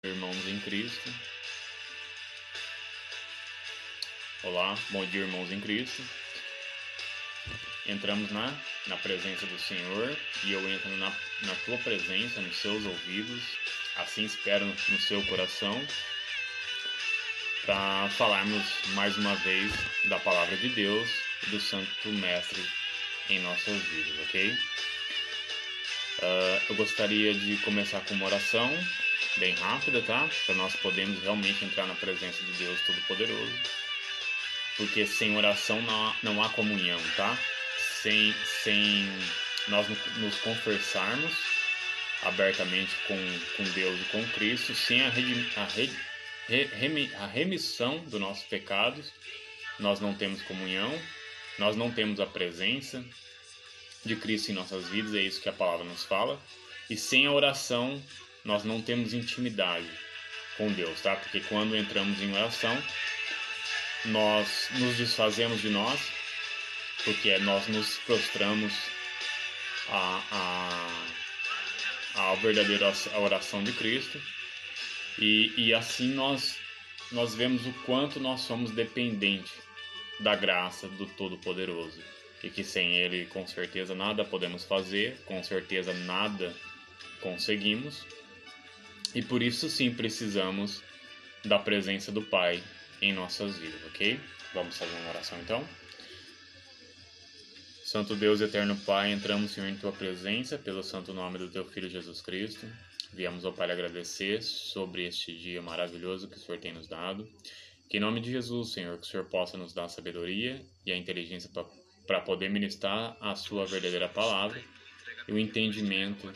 Irmãos em Cristo. Olá, bom dia, irmãos em Cristo. Entramos na presença do Senhor e eu entro na tua presença, nos seus ouvidos, assim espero no seu coração, para falarmos mais uma vez da palavra de Deus e do Santo Mestre em nossas vidas, ok? Eu gostaria de começar com uma oração bem rápida, tá? Para nós podermos realmente entrar na presença de Deus Todo-Poderoso. Porque sem oração não há comunhão, tá? Sem nós nos conversarmos abertamente com Deus e com Cristo, sem a remissão dos nossos pecados, nós não temos comunhão, nós não temos a presença de Cristo em nossas vidas, é isso que a palavra nos fala. E sem a oração, nós não temos intimidade com Deus, tá? Porque quando entramos em oração, nós nos desfazemos de nós, porque nós nos prostramos à verdadeira oração de Cristo, e assim nós vemos o quanto nós somos dependentes da graça do Todo-Poderoso, e que sem Ele com certeza nada podemos fazer, com certeza nada conseguimos, e por isso sim precisamos da presença do Pai em nossas vidas, ok? Vamos fazer uma oração então. Santo Deus, eterno Pai, entramos, Senhor, em Tua presença, pelo santo nome do Teu Filho Jesus Cristo. Viemos, ó Pai, agradecer sobre este dia maravilhoso que o Senhor tem nos dado. Que em nome de Jesus, Senhor, que o Senhor possa nos dar a sabedoria e a inteligência para poder ministrar a Sua verdadeira palavra, e o entendimento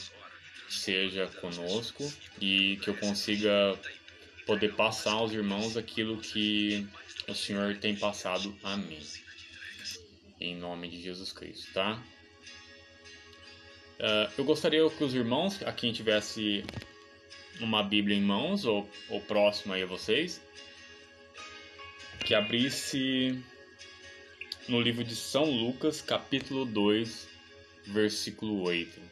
seja conosco e que eu consiga poder passar aos irmãos aquilo que o Senhor tem passado a mim. Em nome de Jesus Cristo, tá? Eu gostaria que os irmãos, a quem tivesse uma Bíblia em mãos, ou próximo aí a vocês, que abrisse no livro de São Lucas, capítulo 2, versículo 8.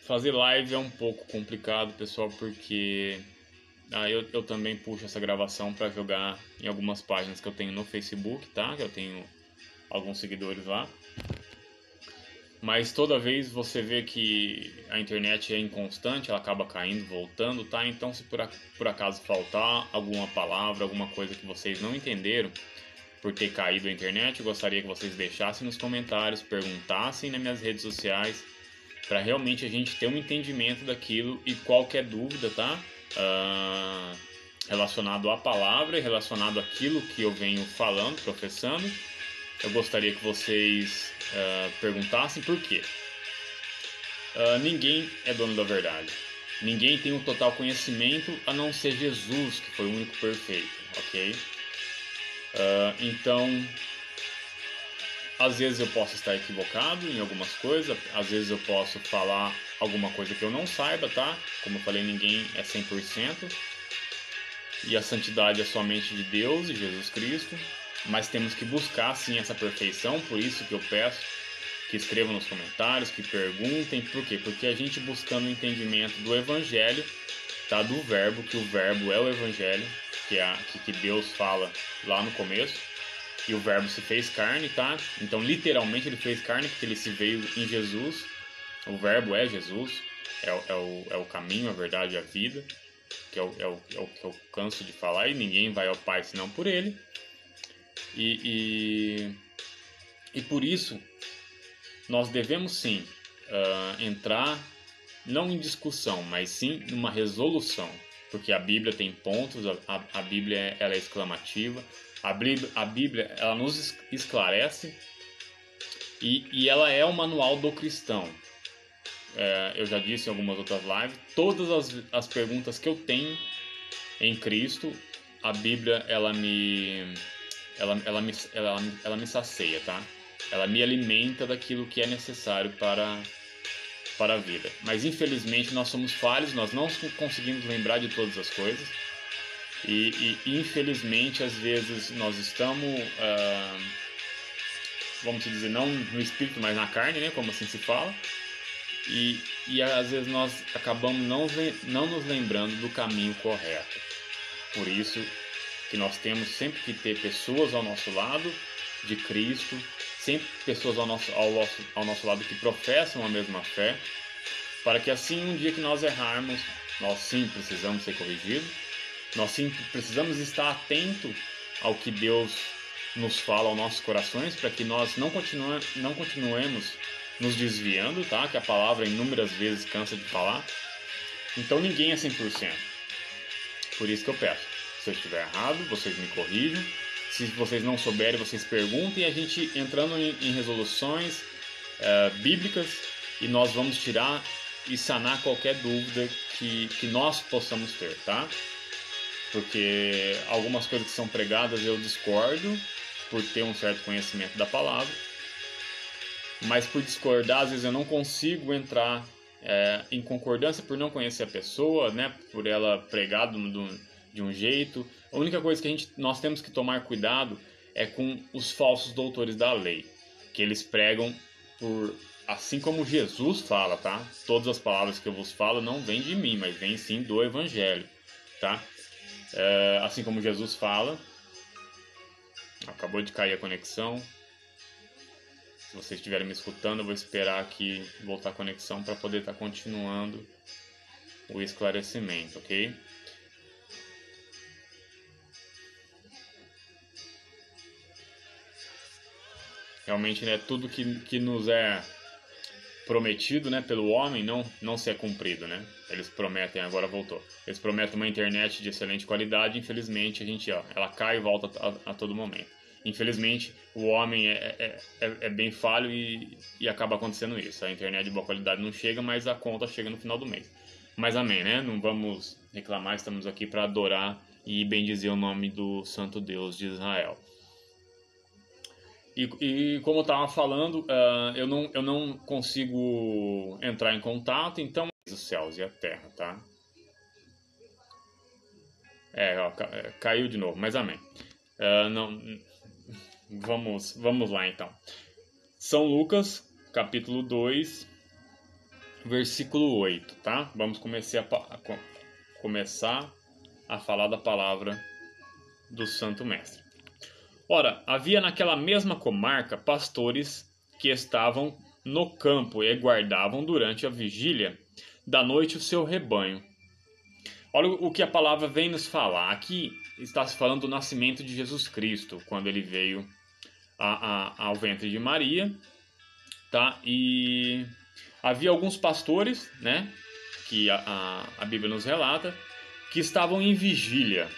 Fazer live é um pouco complicado, pessoal, porque eu também puxo essa gravação para jogar em algumas páginas que eu tenho no Facebook, tá? Eu tenho alguns seguidores lá. Mas toda vez você vê que a internet é inconstante, ela acaba caindo, voltando, tá? Então, se por acaso faltar alguma palavra, alguma coisa que vocês não entenderam por ter caído a internet, eu gostaria que vocês deixassem nos comentários, perguntassem nas minhas redes sociais, para realmente a gente ter um entendimento daquilo, e qualquer dúvida, tá? Relacionado à palavra e relacionado àquilo que eu venho falando, professando, eu gostaria que vocês perguntassem por quê. Ninguém é dono da verdade. Ninguém tem o total conhecimento a não ser Jesus, que foi o único perfeito, ok? Então, às vezes eu posso estar equivocado em algumas coisas, às vezes eu posso falar alguma coisa que eu não saiba, tá? Como eu falei, ninguém é 100%, e a santidade é somente de Deus e Jesus Cristo, mas temos que buscar sim essa perfeição. Por isso que eu peço que escrevam nos comentários, que perguntem. Por quê? Porque a gente buscando o entendimento do Evangelho, tá? Do Verbo, que o Verbo é o Evangelho, que Deus fala lá no começo, e o Verbo se fez carne, tá? Então literalmente ele fez carne, porque ele se veio em Jesus. O Verbo é Jesus, é o caminho, a verdade e a vida, que é o que eu canso de falar, e ninguém vai ao Pai senão por Ele. E por isso, nós devemos sim entrar, não em discussão, mas sim numa resolução, porque a Bíblia tem pontos, a Bíblia ela é exclamativa, a Bíblia ela nos esclarece, e ela é o manual do cristão. Eu já disse em algumas outras lives, todas as perguntas que eu tenho em Cristo, a Bíblia ela me sacia, tá? Ela me alimenta daquilo que é necessário para a vida. Mas infelizmente nós somos falhos, nós não conseguimos lembrar de todas as coisas, e infelizmente às vezes nós estamos, vamos dizer, não no espírito, mas na carne, né? Como assim se fala. e às vezes nós acabamos não nos lembrando do caminho correto. Por isso que nós temos sempre que ter pessoas ao nosso lado de Cristo, sempre pessoas ao nosso lado que professam a mesma fé, para que assim um dia que nós errarmos, nós sim precisamos ser corrigidos, nós sim precisamos estar atento ao que Deus nos fala aos nossos corações, para que nós não continuemos nos desviando, tá? Que a palavra inúmeras vezes cansa de falar. Então ninguém é 100%. Por isso que eu peço, se eu estiver errado, vocês me corrijam. Se vocês não souberem, vocês perguntem, e a gente entrando em resoluções bíblicas, e nós vamos tirar e sanar qualquer dúvida que nós possamos ter, tá? Porque algumas coisas que são pregadas eu discordo, por ter um certo conhecimento da palavra, mas por discordar, às vezes eu não consigo entrar em concordância por não conhecer a pessoa, né? Por ela pregar de um jeito. A única coisa que nós temos que tomar cuidado é com os falsos doutores da lei, que eles pregam assim como Jesus fala, tá? Todas as palavras que eu vos falo não vêm de mim, mas vêm sim do Evangelho, tá? Assim como Jesus fala. Acabou de cair a conexão. Se vocês estiverem me escutando, eu vou esperar aqui voltar a conexão para poder estar continuando o esclarecimento, ok? Realmente, né, tudo que nos é prometido, né, pelo homem não se é cumprido, né? Eles prometem, agora voltou. Eles prometem uma internet de excelente qualidade, infelizmente ela cai e volta a todo momento. Infelizmente, o homem é bem falho e acaba acontecendo isso. A internet de boa qualidade não chega, mas a conta chega no final do mês. Mas amém, né? Não vamos reclamar, estamos aqui para adorar e bendizer o nome do Santo Deus de Israel. E como eu estava falando, eu não consigo entrar em contato, então os céus e a terra, tá? Caiu de novo, mas amém. Vamos lá então. São Lucas, capítulo 2, versículo 8, tá? Vamos começar a falar da palavra do Santo Mestre. Ora, havia naquela mesma comarca pastores que estavam no campo e guardavam durante a vigília da noite o seu rebanho. Olha o que a palavra vem nos falar. Aqui está se falando do nascimento de Jesus Cristo, quando ele veio ao ventre de Maria, tá? E havia alguns pastores, né, que a Bíblia nos relata, que estavam em vigília.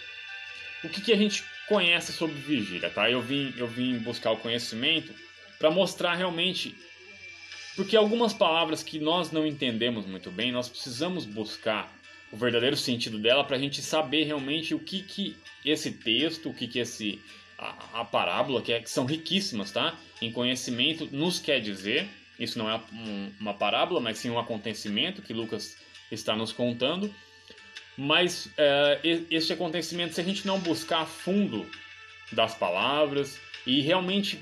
O que a gente conhece sobre vigília, tá? Eu vim buscar o conhecimento para mostrar realmente, porque algumas palavras que nós não entendemos muito bem, nós precisamos buscar o verdadeiro sentido dela para a gente saber realmente o que esse texto, a parábola, que são riquíssimas, tá? Em conhecimento, nos quer dizer. Isso não é uma parábola, mas sim um acontecimento que Lucas está nos contando. Mas este acontecimento, se a gente não buscar a fundo das palavras, e realmente,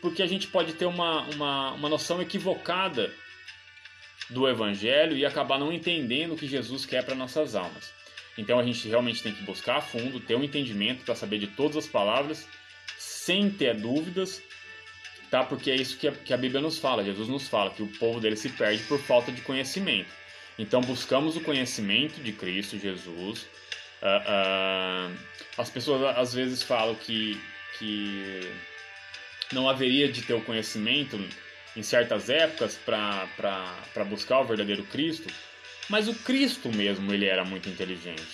porque a gente pode ter uma noção equivocada do Evangelho e acabar não entendendo o que Jesus quer para nossas almas. Então a gente realmente tem que buscar a fundo, ter um entendimento para saber de todas as palavras, sem ter dúvidas, tá? Porque é isso que a Bíblia nos fala, Jesus nos fala, que o povo dele se perde por falta de conhecimento. Então buscamos o conhecimento de Cristo Jesus. As pessoas às vezes falam que não haveria de ter o conhecimento em certas épocas para buscar o verdadeiro Cristo, mas o Cristo mesmo ele era muito inteligente.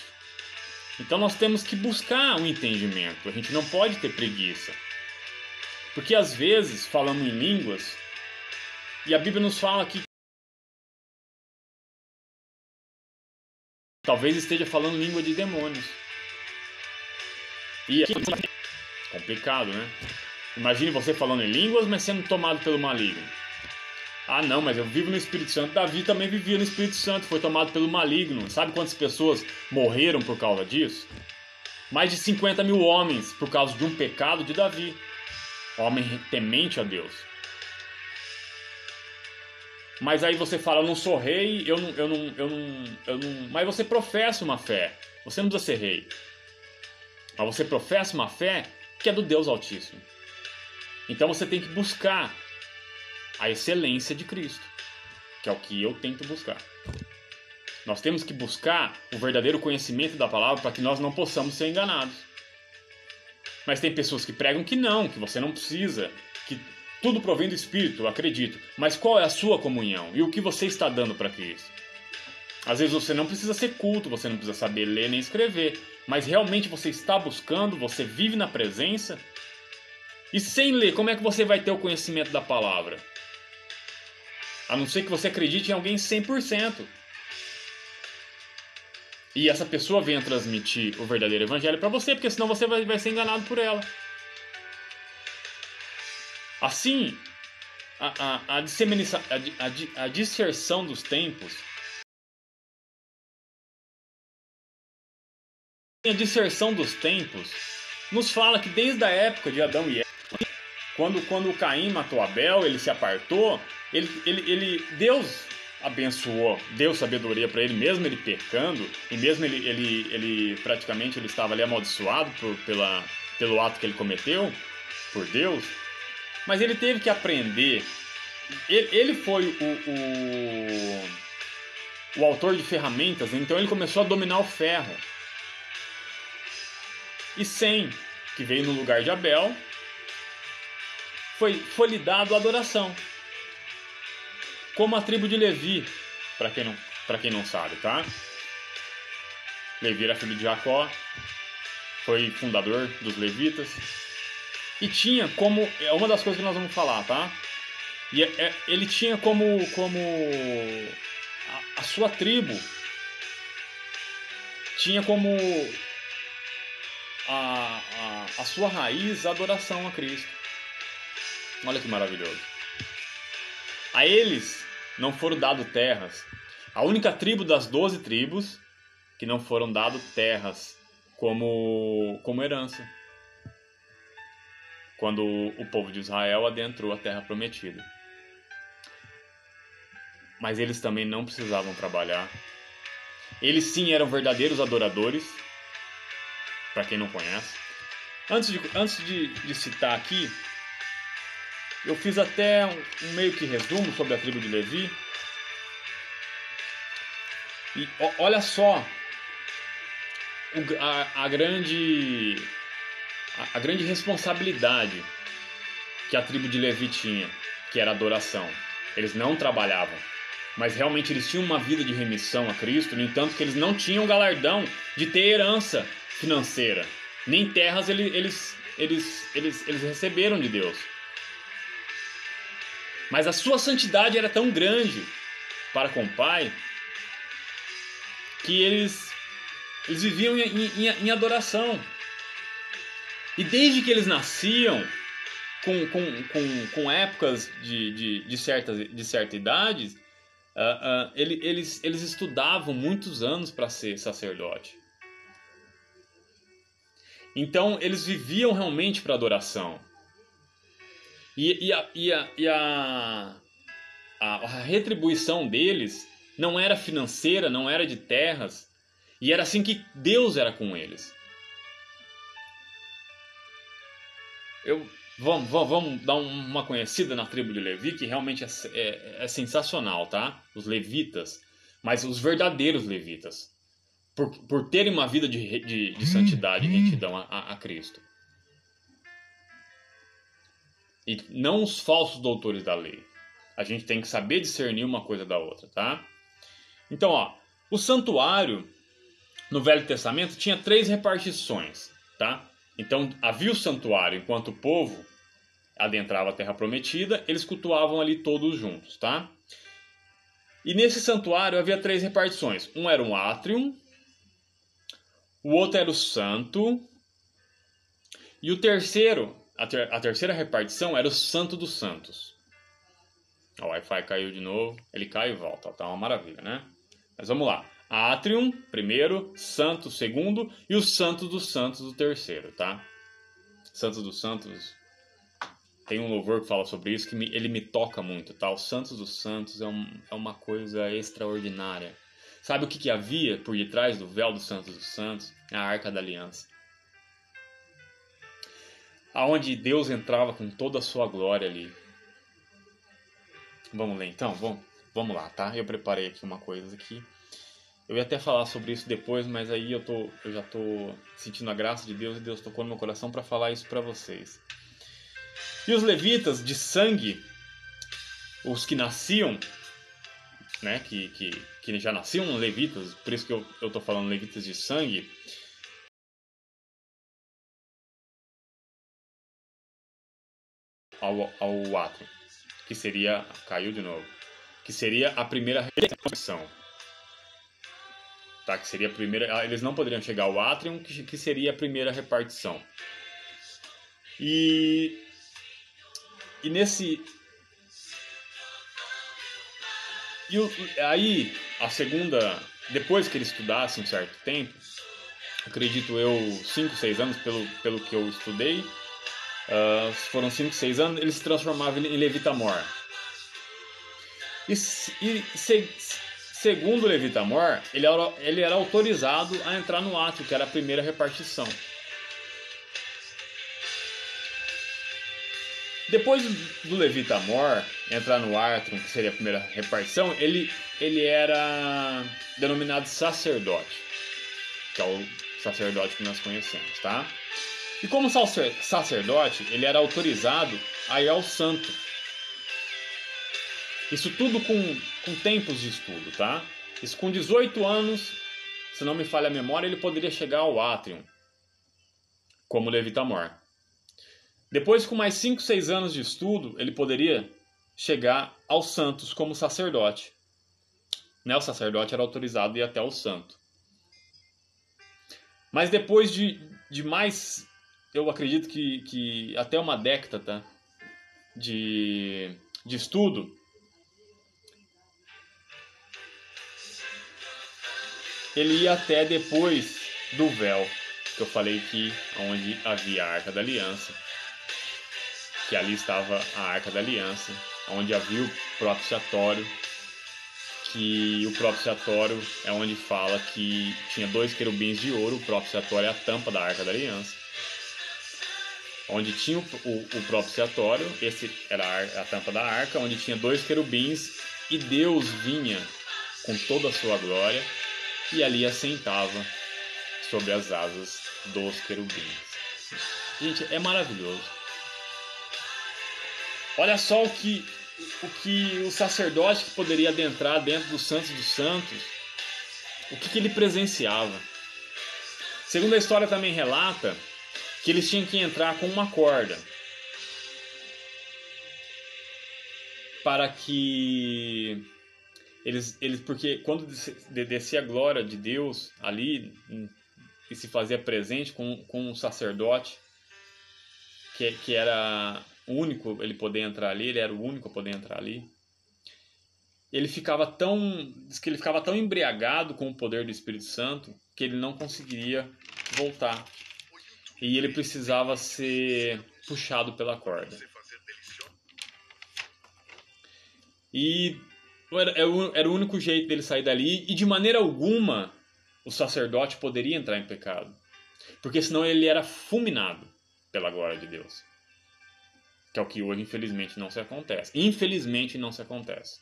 Então nós temos que buscar um entendimento, a gente não pode ter preguiça. Porque às vezes falamos em línguas e a Bíblia nos fala que talvez esteja falando língua de demônios. E é complicado, né? Imagine você falando em línguas, mas sendo tomado pelo maligno. Ah, não, mas eu vivo no Espírito Santo. Davi também vivia no Espírito Santo, foi tomado pelo maligno. Sabe quantas pessoas morreram por causa disso? Mais de 50 mil homens por causa de um pecado de Davi. Homem temente a Deus. Mas aí você fala, eu não sou rei, mas você professa uma fé. Você não precisa ser rei. Mas você professa uma fé que é do Deus Altíssimo. Então você tem que buscar a excelência de Cristo, que é o que eu tento buscar. Nós temos que buscar o verdadeiro conhecimento da palavra para que nós não possamos ser enganados. Mas tem pessoas que pregam que não, que você não precisa, que tudo provém do Espírito, eu acredito. Mas qual é a sua comunhão? E o que você está dando para Cristo? Às vezes você não precisa ser culto, você não precisa saber ler nem escrever, mas realmente você está buscando, você vive na presença. E sem ler, como é que você vai ter o conhecimento da palavra? A não ser que você acredite em alguém 100%. E essa pessoa venha transmitir o verdadeiro evangelho para você, porque senão você vai ser enganado por ela. Assim, a disserção dos tempos. A disserção dos tempos nos fala que desde a época de Adão e Eva, quando Caim matou Abel, ele se apartou, Deus abençoou, deu sabedoria para ele, mesmo ele pecando, e mesmo ele praticamente ele estava ali amaldiçoado pelo ato que ele cometeu, por Deus, mas ele teve que aprender. Ele foi o autor de ferramentas, então ele começou a dominar o ferro. E Sem, que veio no lugar de Abel, foi-lhe dado a adoração. Como a tribo de Levi, para quem não sabe, tá? Levi era filho de Jacó, foi fundador dos levitas. E tinha como, é uma das coisas que nós vamos falar, tá? E ele tinha como a sua tribo, tinha como a sua raiz a adoração a Cristo. Olha que maravilhoso. A eles não foram dadas terras. A única tribo das 12 tribos que não foram dadas terras como herança, quando o povo de Israel adentrou a terra prometida. Mas eles também não precisavam trabalhar. Eles sim eram verdadeiros adoradores, para quem não conhece. Antes de citar aqui, eu fiz até um meio que resumo sobre a tribo de Levi. E olha só a grande responsabilidade que a tribo de Levi tinha, que era a adoração. Eles não trabalhavam, mas realmente eles tinham uma vida de remissão a Cristo. No entanto, que eles não tinham galardão de ter herança financeira, nem terras eles receberam de Deus. Mas a sua santidade era tão grande para com o Pai que eles viviam em adoração. E desde que eles nasciam, com épocas de certa idade, eles estudavam muitos anos para ser sacerdote. Então eles viviam realmente para adoração. E a retribuição deles não era financeira, não era de terras, e era assim que Deus era com eles. Vamos dar uma conhecida na tribo de Levi, que realmente é sensacional, tá? Os levitas, mas os verdadeiros levitas, por terem uma vida de santidade e retidão a Cristo. E não os falsos doutores da lei. A gente tem que saber discernir uma coisa da outra, tá? Então, o santuário no Velho Testamento tinha 3 repartições, tá? Então, havia o santuário enquanto o povo adentrava a Terra Prometida, eles cultuavam ali todos juntos, tá? E nesse santuário havia 3 repartições. Um era um átrio, o outro era o santo, e o terceiro, a terceira repartição era o Santo dos Santos. O Wi-Fi caiu de novo, ele cai e volta, tá uma maravilha, né? Mas vamos lá. Átrium, primeiro, Santo, segundo, e o Santo dos Santos, o terceiro, tá? Santo dos Santos Tem um louvor que fala sobre isso, que ele me toca muito, tá? O Santos dos Santos é uma coisa extraordinária. Sabe o que havia por detrás do véu do Santos dos Santos? A Arca da Aliança. Aonde Deus entrava com toda a sua glória ali. Vamos ler então? Vamos lá, tá? Eu preparei aqui uma coisa aqui. Eu ia até falar sobre isso depois, mas aí eu já tô sentindo a graça de Deus e Deus tocou no meu coração para falar isso para vocês. E os levitas de sangue, os que nasciam, né, que já nasciam levitas, por isso que eu tô falando levitas de sangue, ao átrio, que seria, caiu de novo, que seria a primeira repartição. Tá, que seria a primeira, eles não poderiam chegar ao átrio, que seria a primeira repartição. E nesse... aí, a segunda... Depois que eles estudassem um certo tempo, acredito eu, 5, 6 anos, pelo que eu estudei, foram 5, 6 anos, eles se transformavam em Levita-mor. Segundo Levita-mor, ele era autorizado a entrar no átrio, que era a primeira repartição. Depois do Levita-mor entrar no átrio, que seria a primeira repartição, ele era denominado sacerdote, que é o sacerdote que nós conhecemos, tá? E como sacerdote, ele era autorizado a ir ao santo. Isso tudo com tempos de estudo, tá? Isso com 18 anos, se não me falha a memória, ele poderia chegar ao átrio, como Levita-mor. Depois, com mais 5, 6 anos de estudo, ele poderia chegar aos santos como sacerdote. Né? O sacerdote era autorizado a ir até o santo. Mas depois de mais, eu acredito que até uma década, tá? de estudo, ele ia até depois do véu, que eu falei que onde havia a Arca da Aliança, que ali estava a Arca da Aliança, onde havia o propiciatório, que o propiciatório é onde fala que tinha 2 querubins de ouro, o propiciatório é a tampa da Arca da Aliança. Onde tinha o propiciatório, esse era a tampa da arca, onde tinha 2 querubins, e Deus vinha com toda a sua glória e ali assentava sobre as asas dos querubins. Gente, é maravilhoso. Olha só o que o sacerdote que poderia adentrar dentro do Santos dos Santos, o que ele presenciava. Segundo a história também relata que eles tinham que entrar com uma corda para que eles porque quando descia a glória de Deus ali e se fazia presente com um sacerdote que era o único ele poder entrar ali, ele era o único a poder entrar ali. Diz que ele ficava tão embriagado com o poder do Espírito Santo que ele não conseguiria voltar. E ele precisava ser puxado pela corda. E era o único jeito dele sair dali. E de maneira alguma o sacerdote poderia entrar em pecado. Porque senão ele era fulminado pela glória de Deus. Que é o que hoje infelizmente não se acontece. Infelizmente não se acontece.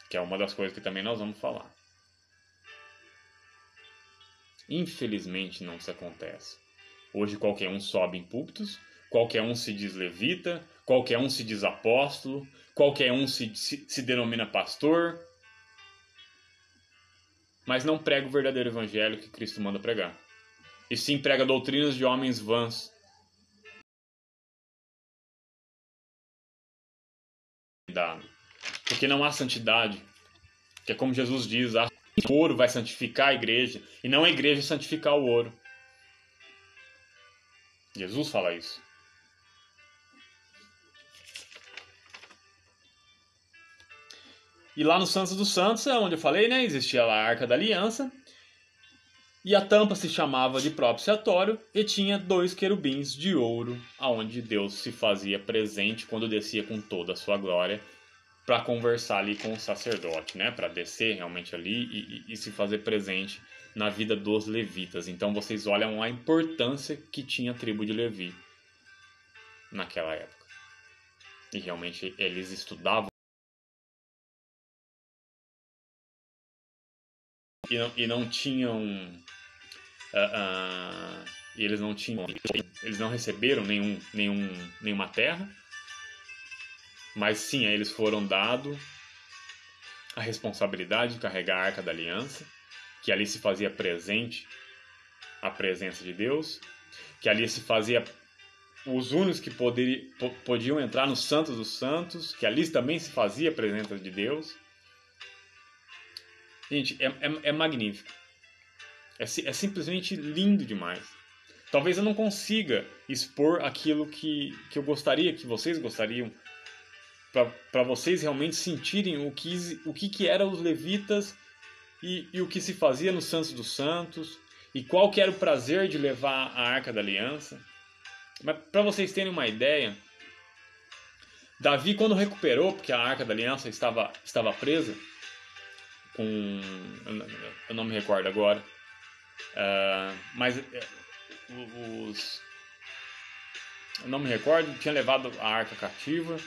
Que é uma das coisas que também nós vamos falar. Infelizmente não se acontece. Hoje qualquer um sobe em púlpitos, qualquer um se diz levita, qualquer um se diz apóstolo, qualquer um se denomina pastor, mas não prega o verdadeiro evangelho que Cristo manda pregar. E sim prega doutrinas de homens vãs. Porque não há santidade. Que é como Jesus diz, o ouro vai santificar a igreja, e não a igreja santificar o ouro. Jesus fala isso. E lá no Santos dos Santos, é onde eu falei, né? Existia lá a Arca da Aliança. E a tampa se chamava de propiciatório e tinha 2 querubins de ouro, aonde Deus se fazia presente quando descia com toda a sua glória para conversar ali com o sacerdote, né? Para descer realmente ali e se fazer presente na vida dos levitas. Então vocês olham a importância que tinha a tribo de Levi naquela época. E realmente eles estudavam e não tinham eles não receberam nenhuma terra, mas sim, a eles foram dado a responsabilidade de carregar a Arca da Aliança, que ali se fazia presente a presença de Deus, que ali se fazia os únicos que podiam entrar no Santos dos Santos, que ali também se fazia a presença de Deus. Gente, é magnífico. É simplesmente lindo demais. Talvez eu não consiga expor aquilo que eu gostaria, que vocês gostariam, para vocês realmente sentirem o que eram os levitas e o que se fazia no Santos dos Santos, e qual que era o prazer de levar a Arca da Aliança. Mas para vocês terem uma ideia, Davi, quando recuperou, porque a Arca da Aliança estava presa com... eu não me recordo agora, mas eu não me recordo, tinha levado a Arca cativa,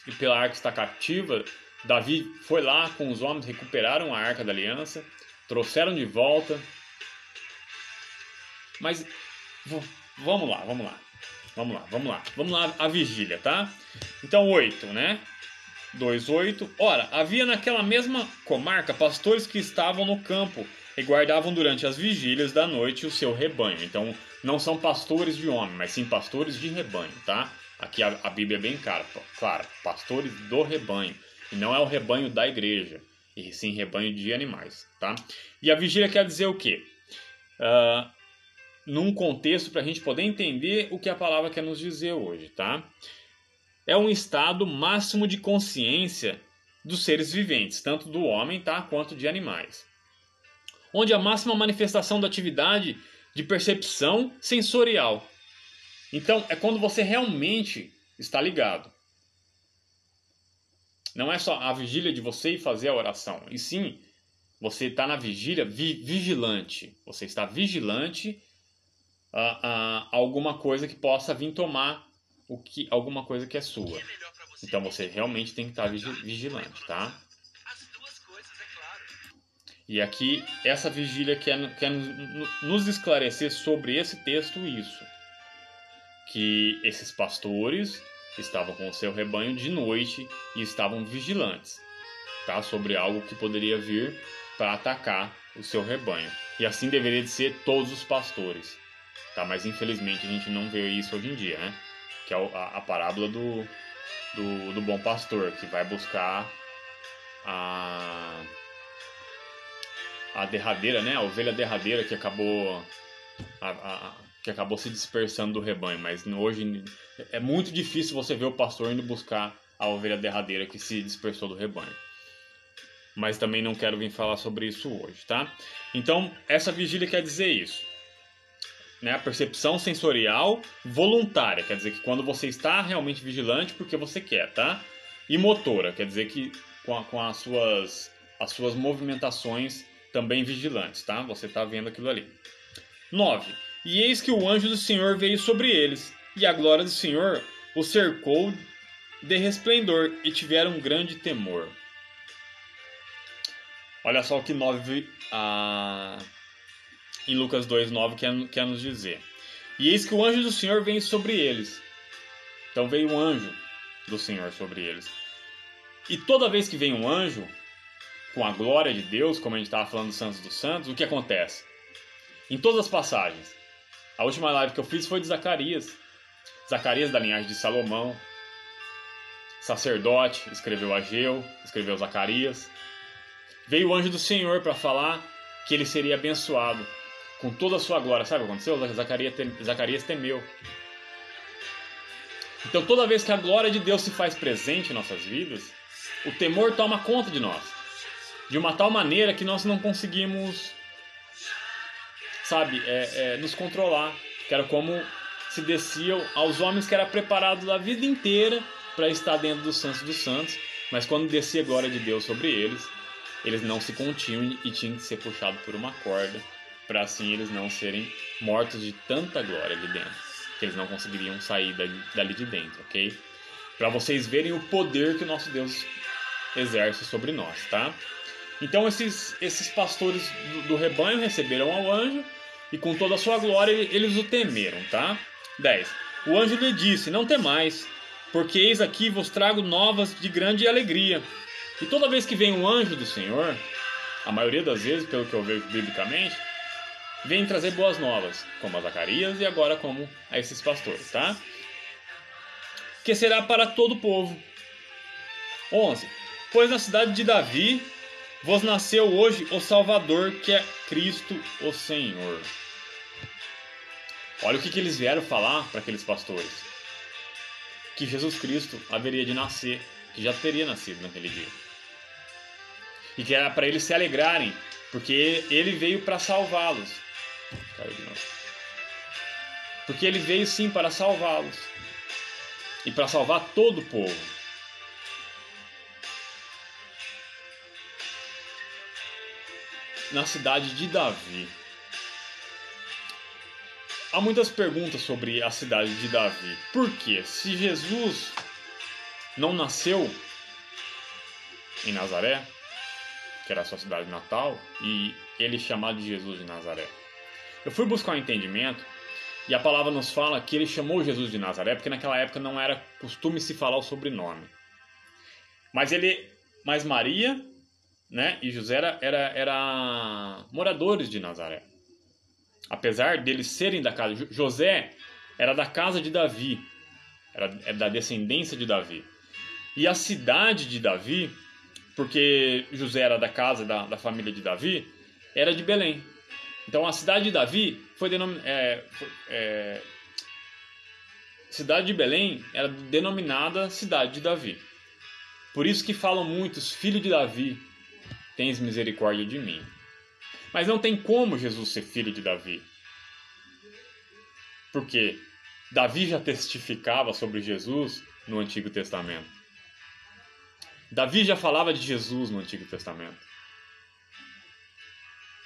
e pela Arca estar cativa, Davi foi lá com os homens, recuperaram a Arca da Aliança, trouxeram de volta. Mas vamos lá, a vigília, tá? Então 8, né? 2:8. Ora, havia naquela mesma comarca pastores que estavam no campo e guardavam durante as vigílias da noite o seu rebanho. Então não são pastores de homem, mas sim pastores de rebanho, tá? Aqui a Bíblia é bem clara, pastores do rebanho. E não é o rebanho da igreja, e sim rebanho de animais, tá? E a vigília quer dizer o quê? Num contexto para a gente poder entender o que a palavra quer nos dizer hoje, tá? É um estado máximo de consciência dos seres viventes, tanto do homem, tá, quanto de animais. Onde a máxima manifestação da atividade de percepção sensorial. Então, é quando você realmente está ligado. Não é só a vigília de você ir fazer a oração, e sim, você está na vigília vigilante. Você está vigilante a alguma coisa que possa vir tomar alguma coisa que é sua. Então você realmente tem que estar vigilante, tá? E aqui essa vigília quer nos esclarecer sobre esse texto isso. Que esses pastores estavam com o seu rebanho de noite e estavam vigilantes, tá? Sobre algo que poderia vir para atacar o seu rebanho. E assim deveria de ser todos os pastores. Tá, mas infelizmente a gente não vê isso hoje em dia, né? Que é a parábola do bom pastor, que vai buscar a derradeira, né? A ovelha derradeira que acabou se dispersando do rebanho. Mas hoje é muito difícil você ver o pastor indo buscar a ovelha derradeira que se dispersou do rebanho. Mas também não quero vir falar sobre isso hoje, tá? Então, essa vigília quer dizer isso. Né, a percepção sensorial voluntária, quer dizer que quando você está realmente vigilante porque você quer, tá? E motora, quer dizer que com as suas movimentações também vigilantes, tá? Você está vendo aquilo ali. 9. E eis que o anjo do Senhor veio sobre eles, e a glória do Senhor os cercou de resplendor, e tiveram um grande temor. Olha só o que 9... em Lucas 2:9 quer nos dizer. E eis que o anjo do Senhor vem sobre eles. Então veio um anjo do Senhor sobre eles. E toda vez que vem um anjo, com a glória de Deus, como a gente estava falando do Santos dos Santos, o que acontece? Em todas as passagens. A última live que eu fiz foi de Zacarias. Zacarias da linhagem de Salomão. Sacerdote, escreveu Ageu, escreveu Zacarias. Veio o anjo do Senhor para falar que ele seria abençoado com toda a sua glória. Sabe o que aconteceu? Zacarias temeu. Então toda vez que a glória de Deus se faz presente em nossas vidas, o temor toma conta de nós. De uma tal maneira que nós não conseguimos nos controlar, que era como se desciam aos homens que era preparado a vida inteira para estar dentro dos santos, mas quando descia a glória de Deus sobre eles, eles não se continham e tinham que ser puxados por uma corda, para assim eles não serem mortos de tanta glória ali dentro, que eles não conseguiriam sair dali de dentro, ok? Para vocês verem o poder que o nosso Deus exerce sobre nós, tá? Então esses pastores do rebanho receberam ao anjo e com toda a sua glória eles o temeram, tá? 10. O anjo lhe disse: não temais, porque eis aqui vos trago novas de grande alegria. E toda vez que vem um anjo do Senhor, a maioria das vezes, pelo que eu vejo biblicamente, vem trazer boas novas, como a Zacarias e agora como a esses pastores, tá? Que será para todo o povo. 11. Pois na cidade de Davi vos nasceu hoje o Salvador, que é Cristo o Senhor. Olha o que eles vieram falar para aqueles pastores. Que Jesus Cristo haveria de nascer, que já teria nascido naquele dia. E que era para eles se alegrarem, porque ele veio para salvá-los. Porque ele veio sim para salvá-los. E para salvar todo o povo. Na cidade de Davi. Há muitas perguntas sobre a cidade de Davi. Por quê? Se Jesus não nasceu em Nazaré, que era a sua cidade natal, e ele é chamado de Jesus de Nazaré. Eu fui buscar um entendimento e a palavra nos fala que ele chamou Jesus de Nazaré porque naquela época não era costume se falar o sobrenome. Mas Maria, né, e José era moradores de Nazaré. Apesar deles serem da casa, José era da casa de Davi, era da descendência de Davi. E a cidade de Davi, porque José era da casa da família de Davi, era de Belém. Então a cidade de Davi foi denominada... cidade de Belém era denominada cidade de Davi. Por isso que falam muitos: filho de Davi, tens misericórdia de mim. Mas não tem como Jesus ser filho de Davi. Porque Davi já testificava sobre Jesus no Antigo Testamento. Davi já falava de Jesus no Antigo Testamento.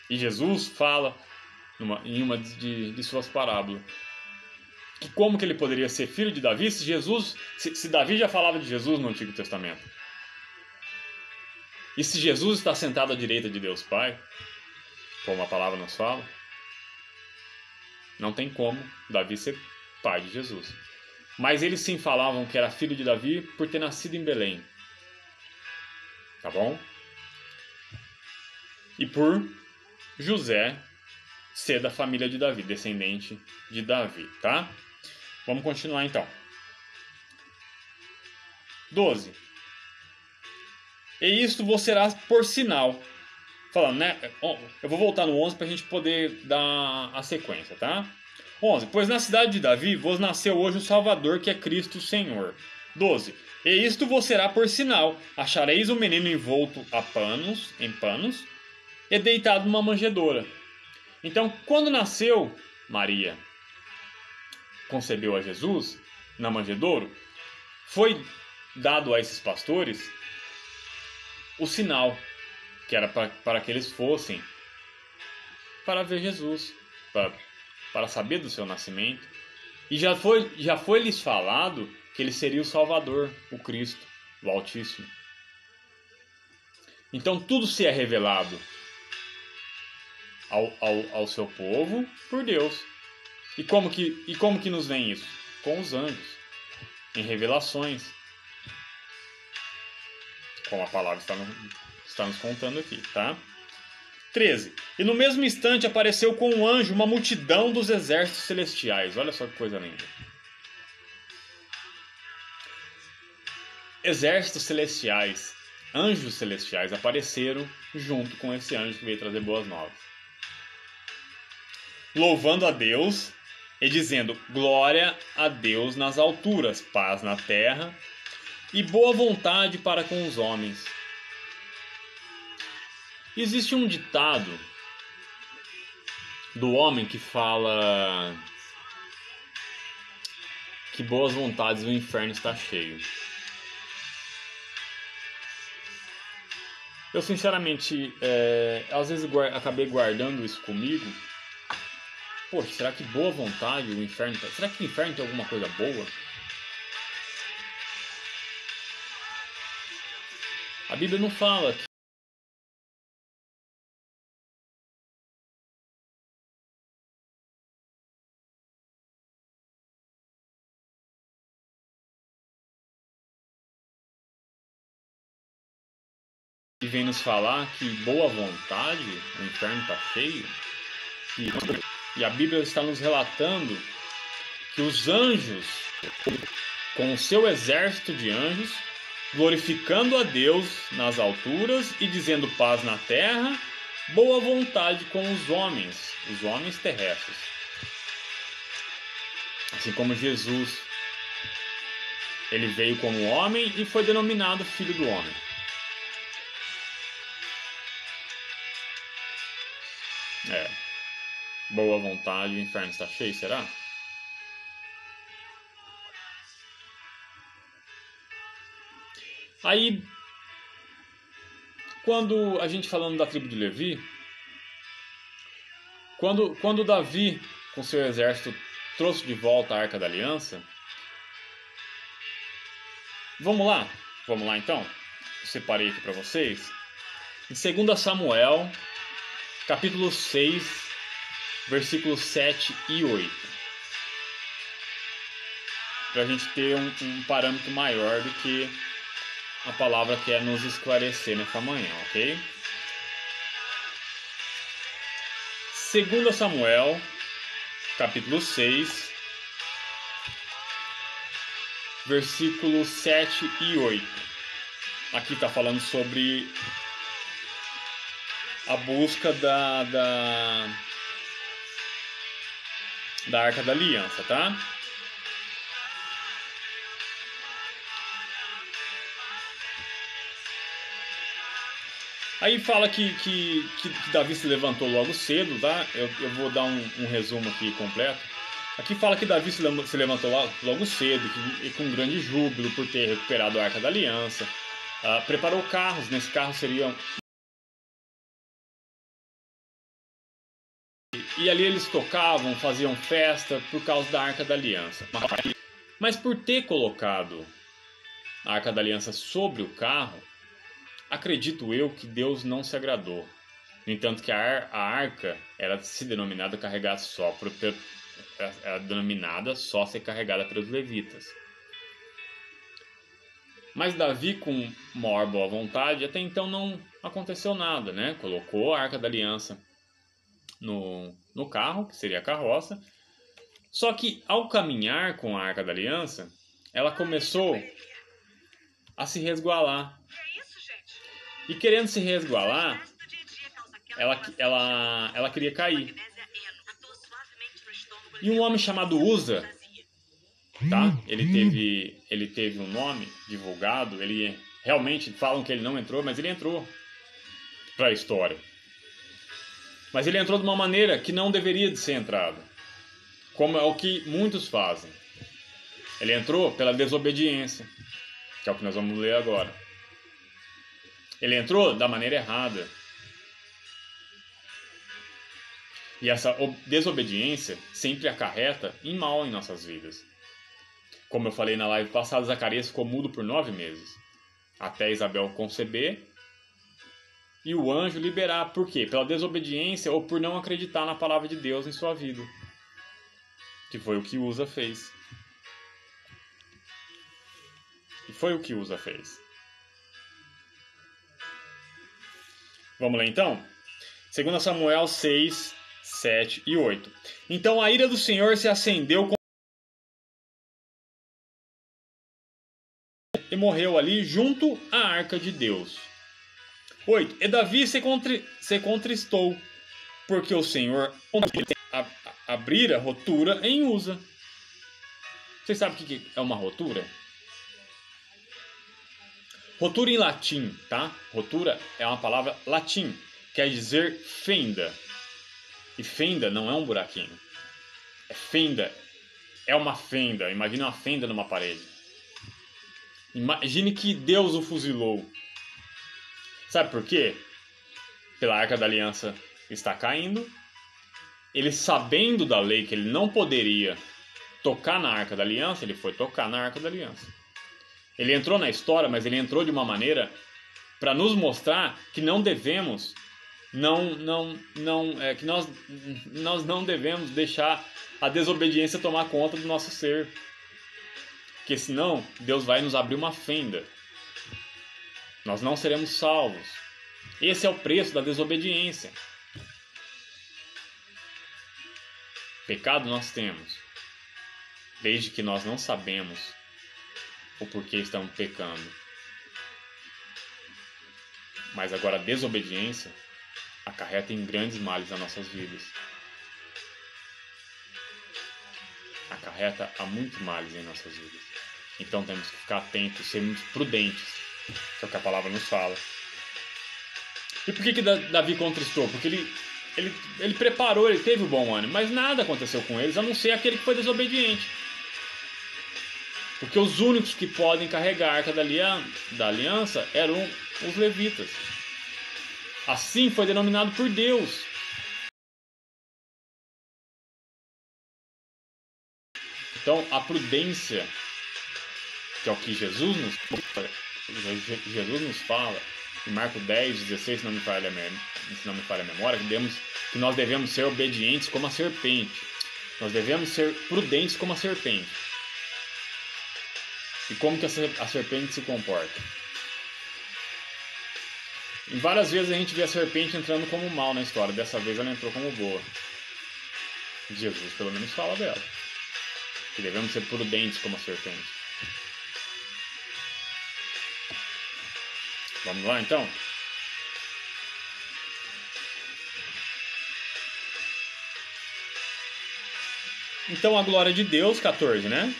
E Jesus fala em uma de suas parábolas que como que ele poderia ser filho de Davi se Davi já falava de Jesus no Antigo Testamento? E se Jesus está sentado à direita de Deus Pai, como a palavra nos fala, não tem como Davi ser pai de Jesus. Mas eles sim falavam que era filho de Davi por ter nascido em Belém. Tá bom? E por José ser da família de Davi, descendente de Davi, tá? Vamos continuar então. 12. E isto vos será por sinal. Falando, né? Eu vou voltar no 11 para a gente poder dar a sequência, tá? 11. Pois na cidade de Davi vos nasceu hoje o Salvador, que é Cristo o Senhor. 12. E isto vos será por sinal: achareis o menino envolto em panos, e deitado numa manjedoura. Então, quando nasceu Maria, concebeu a Jesus na manjedoura, foi dado a esses pastores o sinal, que era para que eles fossem para ver Jesus, para saber do seu nascimento. E já foi lhes falado que ele seria o Salvador, o Cristo, o Altíssimo. Então tudo se é revelado ao seu povo por Deus. E como que nos vem isso? Com os anjos, em revelações, como a palavra está nos contando aqui, tá? 13. E no mesmo instante apareceu com um anjo uma multidão dos exércitos celestiais. Olha só que coisa linda. Exércitos celestiais, anjos celestiais apareceram junto com esse anjo que veio trazer boas novas. Louvando a Deus e dizendo: glória a Deus nas alturas, paz na terra e boa vontade para com os homens. Existe um ditado do homem que fala que boas vontades o inferno está cheio. Eu sinceramente, às vezes acabei guardando isso comigo. Poxa, será que boa vontade o inferno tá... Será que o inferno tem alguma coisa boa? A Bíblia não fala que vem nos falar que boa vontade o inferno está cheio. E a Bíblia está nos relatando que os anjos, com o seu exército de anjos, glorificando a Deus nas alturas e dizendo paz na terra, boa vontade com os homens terrestres. Assim como Jesus, ele veio como homem e foi denominado Filho do Homem. Boa vontade, o inferno está cheio, será? Aí, quando a gente falando da tribo de Levi, quando Davi, com seu exército, trouxe de volta a Arca da Aliança, vamos lá então, eu separei aqui para vocês, em 2 Samuel, capítulo 6, versículos 7 e 8, para a gente ter um parâmetro maior do que a palavra quer nos esclarecer nessa manhã, ok? 2 Samuel, capítulo 6, versículos 7 e 8. Aqui está falando sobre a busca da Arca da Aliança, tá? Aí fala que Davi se levantou logo cedo, tá? Eu vou dar um resumo aqui completo. Aqui fala que Davi se levantou logo cedo e com grande júbilo por ter recuperado a Arca da Aliança. Preparou carros, nesse carro seriam... E ali eles tocavam, faziam festa por causa da Arca da Aliança. Mas por ter colocado a Arca da Aliança sobre o carro, acredito eu que Deus não se agradou. No entanto, que a arca era se denominada carregada só era denominada só ser carregada pelos levitas. Mas Davi, com maior boa vontade, até então não aconteceu nada, né? Colocou a Arca da Aliança no carro, que seria a carroça. Só que ao caminhar com a Arca da Aliança, ela começou a se resgualar. E querendo se resgualar, ela queria cair. E um homem chamado Uza, tá? Ele teve um nome divulgado. Ele realmente falam que ele não entrou, mas ele entrou para a história. Mas ele entrou de uma maneira que não deveria de ser entrado, como é o que muitos fazem. Ele entrou pela desobediência, que é o que nós vamos ler agora. Ele entrou da maneira errada. E essa desobediência sempre acarreta em mal em nossas vidas. Como eu falei na live passada, Zacarias ficou mudo por 9 meses. Até Isabel conceber e o anjo liberar. Por quê? Pela desobediência ou por não acreditar na palavra de Deus em sua vida. Que foi o que Uza fez. E foi o que Uza fez. Vamos lá então? 2 Samuel 6, 7 e 8. Então a ira do Senhor se acendeu e morreu ali junto à arca de Deus. 8. E Davi se contristou, porque o Senhor abrira rotura em Uza. Vocês sabem o que é uma rotura? Rotura em latim, tá? Rotura é uma palavra latim, quer dizer fenda. E fenda não é um buraquinho. É fenda. É uma fenda. Imagine uma fenda numa parede. Imagine que Deus o fuzilou. Sabe por quê? Pela Arca da Aliança está caindo. Ele, sabendo da lei que ele não poderia tocar na Arca da Aliança, ele foi tocar na Arca da Aliança. Ele entrou na história, mas ele entrou de uma maneira para nos mostrar que não devemos, que nós não devemos deixar a desobediência tomar conta do nosso ser. Porque senão Deus vai nos abrir uma fenda. Nós não seremos salvos. Esse é o preço da desobediência. Pecado nós temos, desde que nós não sabemos o porquê estamos pecando. Mas agora a desobediência acarreta em grandes males nas nossas vidas. Acarreta a muitos males em nossas vidas. Então temos que ficar atentos, sermos prudentes, que é o que a palavra nos fala. E por que Davi contristou? Porque ele preparou, ele teve o bom ânimo, mas nada aconteceu com eles, a não ser aquele que foi desobediente. Porque os únicos que podem carregar a Arca da Aliança eram os levitas. Assim foi denominado por Deus. Então a prudência, que é o que Jesus nos fala, em Marcos 10, 16, se não me falha a memória, que nós devemos ser obedientes como a serpente. Nós devemos ser prudentes como a serpente. E como que a serpente se comporta? Em várias vezes a gente vê a serpente entrando como mal na história. Dessa vez ela entrou como boa. Jesus pelo menos fala dela. Que devemos ser prudentes como a serpente. Vamos lá então? Então a glória de Deus, 14, né?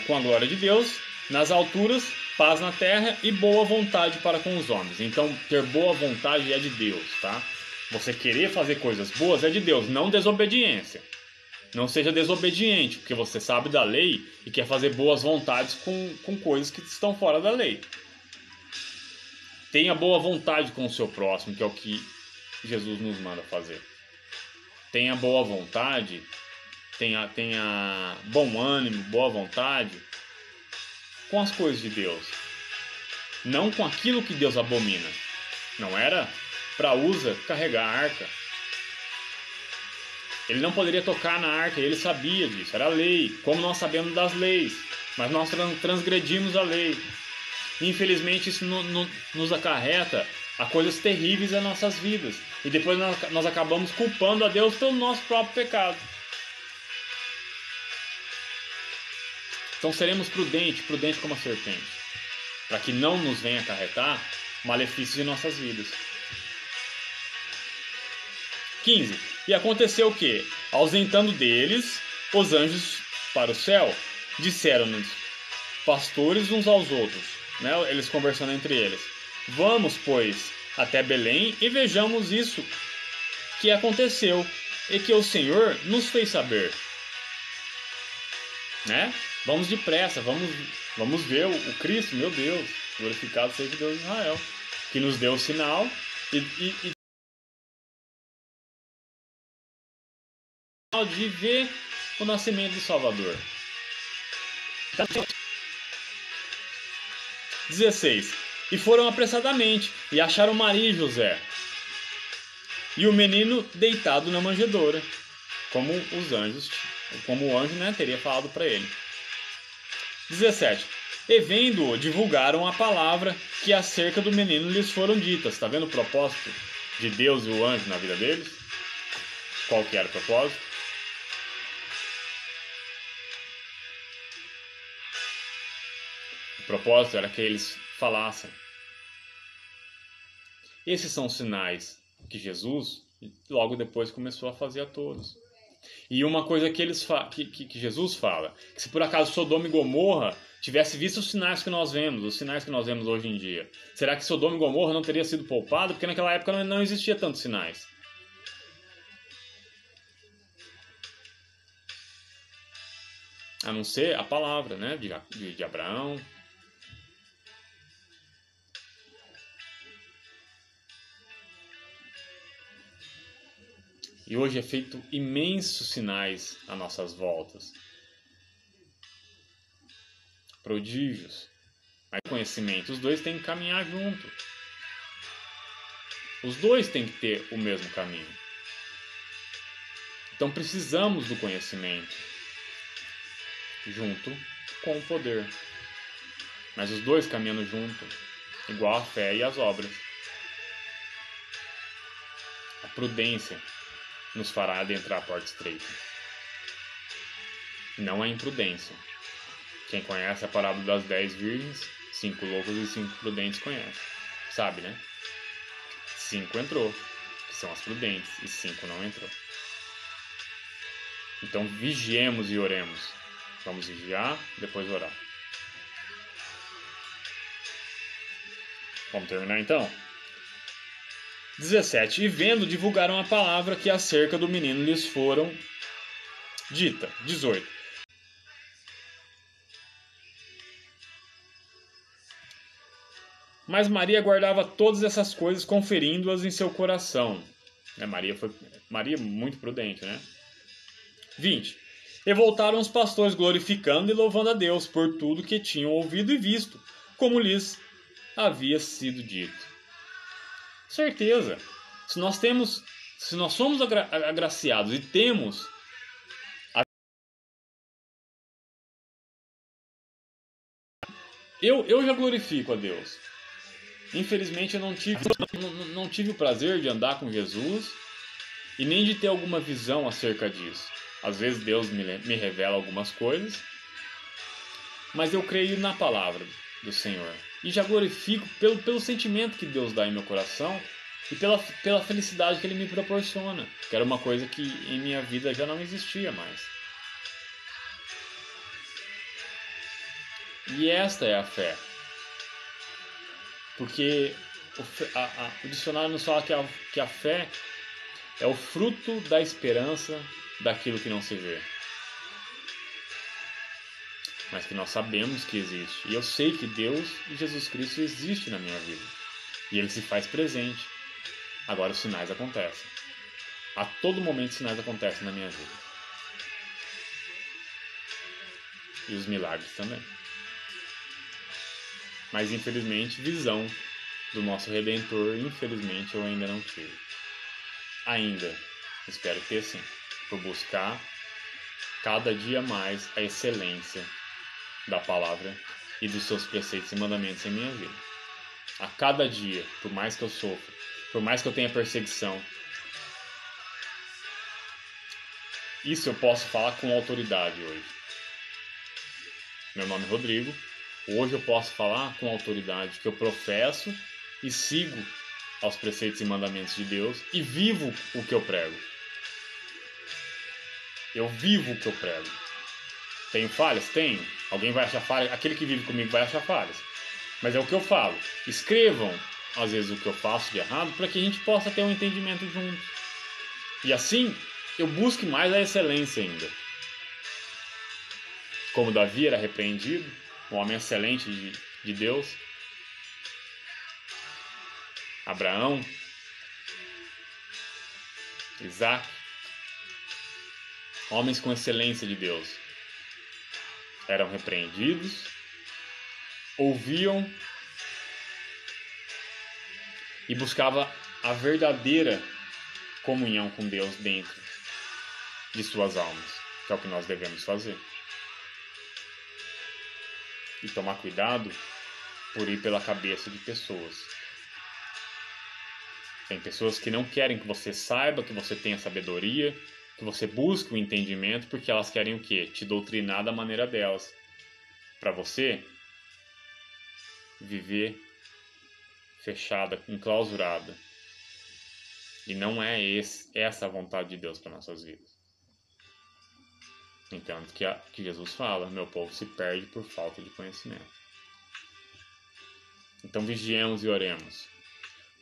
Com a glória de Deus, nas alturas, paz na terra e boa vontade para com os homens. Então ter boa vontade é de Deus, tá? Você querer fazer coisas boas é de Deus, não desobediência. Não seja desobediente, porque você sabe da lei e quer fazer boas vontades com coisas que estão fora da lei. Tenha boa vontade com o seu próximo, que é o que Jesus nos manda fazer. Tenha boa vontade, tenha bom ânimo, boa vontade com as coisas de Deus. Não com aquilo que Deus abomina. Não era para Uza carregar a arca. Ele não poderia tocar na arca, ele sabia disso, era lei, como nós sabemos das leis, mas nós transgredimos a lei. Infelizmente isso nos acarreta a coisas terríveis nas nossas vidas, e depois nós acabamos culpando a Deus pelo nosso próprio pecado. Então seremos prudentes como a serpente, para que não nos venha acarretar malefícios em nossas vidas. 15. E aconteceu o quê? Ausentando deles os anjos para o céu, disseram-nos pastores uns aos outros, né? Eles conversando entre eles: vamos, pois, até Belém e vejamos isso que aconteceu e que o Senhor nos fez saber. Né? Vamos depressa, vamos ver o Cristo, meu Deus, glorificado seja o Deus de Israel, que nos deu o sinal e de ver o nascimento do Salvador. 16. E foram apressadamente e acharam Maria e José e o menino deitado na manjedoura, como o anjo, né, teria falado para ele. 17. E vendo-o, divulgaram a palavra que acerca do menino lhes foram ditas. Está vendo o propósito de Deus e o anjo na vida deles? Qual que era o propósito? O propósito era que eles falassem. Esses são os sinais que Jesus logo depois começou a fazer a todos. E uma coisa que Jesus fala, que se por acaso Sodoma e Gomorra tivesse visto os sinais que nós vemos hoje em dia, será que Sodoma e Gomorra não teria sido poupado? Porque naquela época não existia tantos sinais. a não ser a palavra, né, de Abraão. E hoje é feito imensos sinais a nossas voltas. Prodígios. Mas conhecimento, os dois têm que caminhar junto. Os dois têm que ter o mesmo caminho. Então precisamos do conhecimento junto com o poder. Mas os dois caminhando junto, igual a fé e as obras. A prudência nos fará adentrar a porta estreita. Não a imprudência. Quem conhece a parábola das 10 virgens, 5 loucos e 5 prudentes conhece. Sabe, né? 5 entrou, que são as prudentes, e 5 não entrou. Então vigiemos e oremos. Vamos vigiar, depois orar. Vamos terminar então? 17. E vendo, divulgaram a palavra que acerca do menino lhes foram dita. 18. Mas Maria guardava todas essas coisas, conferindo-as em seu coração. Maria muito prudente, né? 20. E voltaram os pastores glorificando e louvando a Deus por tudo que tinham ouvido e visto, como lhes havia sido dito. Certeza. Se nós somos agraciados e temos eu já glorifico a Deus. Infelizmente eu não tive o prazer de andar com Jesus e nem de ter alguma visão acerca disso. Às vezes Deus me revela algumas coisas, mas eu creio na palavra do Senhor. E já glorifico pelo sentimento que Deus dá em meu coração e pela felicidade que Ele me proporciona, que era uma coisa que em minha vida já não existia mais. E esta é a fé. Porque o dicionário nos fala que a fé é o fruto da esperança daquilo que não se vê. Mas que nós sabemos que existe. E eu sei que Deus e Jesus Cristo existe na minha vida. E Ele se faz presente. Agora os sinais acontecem. A todo momento sinais acontecem na minha vida. E os milagres também. Mas infelizmente, visão do nosso Redentor, infelizmente eu ainda não tive. Ainda. Espero ter sim. Por buscar cada dia mais a excelência da palavra e dos seus preceitos e mandamentos em minha vida. A cada dia, por mais que eu sofra, por mais que eu tenha perseguição, isso eu posso falar com autoridade hoje. Meu nome é Rodrigo. Hoje eu posso falar com autoridade que eu professo e sigo aos preceitos e mandamentos de Deus e vivo o que eu prego. Eu vivo o que eu prego. Tenho falhas? Tenho. Alguém vai achar falhas? Aquele que vive comigo vai achar falhas. Mas é o que eu falo. Escrevam, às vezes, o que eu faço de errado para que a gente possa ter um entendimento junto. E assim, eu busque mais a excelência ainda. Como Davi era repreendido, um homem excelente de Deus. Abraão. Isaac. Homens com excelência de Deus. Eram repreendidos, ouviam e buscavam a verdadeira comunhão com Deus dentro de suas almas, que é o que nós devemos fazer. E tomar cuidado por ir pela cabeça de pessoas. Tem pessoas que não querem que você saiba, que você tenha sabedoria, que você busque o entendimento, porque elas querem o quê? Te doutrinar da maneira delas. Para você viver fechada, enclausurada. E não é essa a vontade de Deus para nossas vidas. Entanto que Jesus fala, meu povo se perde por falta de conhecimento. Então vigiemos e oremos.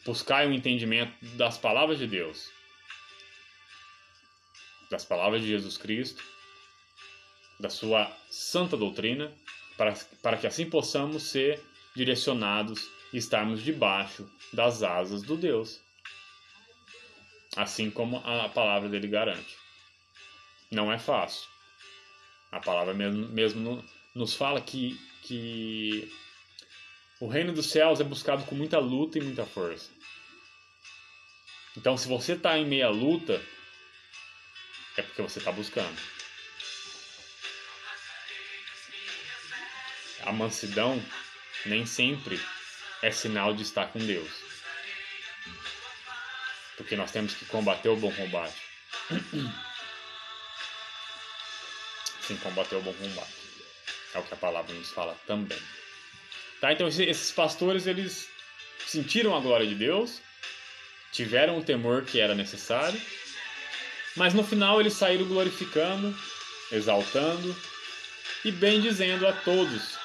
Buscai o entendimento das palavras de Deus, das palavras de Jesus Cristo, da sua santa doutrina, para que assim possamos ser direcionados e estarmos debaixo das asas do Deus. Assim como a palavra dele garante. Não é fácil. A palavra mesmo nos fala que o reino dos céus é buscado com muita luta e muita força. Então, se você está em meia luta, é porque você está buscando. A mansidão nem sempre é sinal de estar com Deus. Porque nós temos que combater o bom combate. Sim, combater o bom combate. É o que a palavra nos fala também. Tá, então esses pastores, eles sentiram a glória de Deus, tiveram o temor que era necessário, mas no final eles saíram glorificando, exaltando e bendizendo a todos